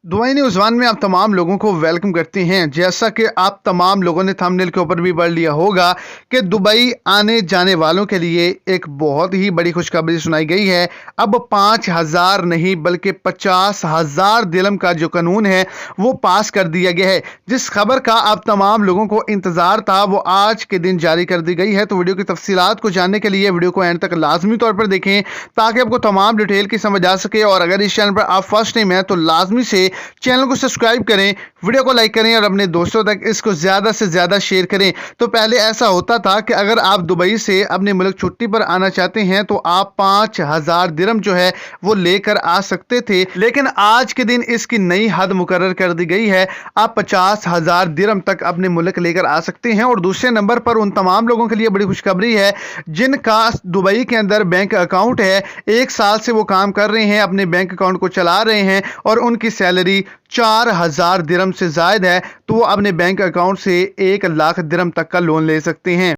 Dubai news one में आप तमाम लोगों को वेलकम करते हैं। जैसा कि आप तमाम लोगों ने थंबनेल के ऊपर भी पढ़ लिया होगा कि दुबई आने जाने वालों के लिए एक बहुत ही बड़ी खुशखबरी सुनाई गई है। अब 5,000 नहीं बल्कि 50,000 दिरहम का जो कानून है वो पास कर दिया गया है। जिस खबर का आप तमाम लोगों को इंतज़ार था वो आज के दिन जारी कर दी गई है। तो वीडियो की तफसीलात को जानने के लिए वीडियो को एंड तक लाजमी तौर पर देखें ताकि आपको तमाम डिटेल की समझ आ सके। और अगर इस चैनल पर आप फर्स्ट टाइम हैं तो लाजमी से चैनल को सब्सक्राइब करें, वीडियो को लाइक करें और अपने दोस्तों तक इसको ज़्यादा से ज़्यादा शेयर करें। तो पहले ऐसा होता था कि अगर आप दुबई से अपने मुल्क छुट्टी पर आना चाहते हैं तो आप 5,000 दिरहम जो है वो लेकर आ सकते थे, लेकिन आज के दिन इसकी नई हद मुकर्रर कर दी गई है। आप 50,000 दिरहम तक अपने मुल्क लेकर आ सकते हैं। और दूसरे नंबर पर उन तमाम लोगों के लिए बड़ी खुशखबरी है जिनका दुबई के अंदर बैंक अकाउंट है, 1 साल से वो काम कर रहे हैं, अपने बैंक अकाउंट को चला रहे हैं और उनकी सैलरी 4,000 दिरहम से ज़ायद है, तो वो अपने बैंक अकाउंट से 1 लाख दिरहम तक का लोन ले सकते हैं।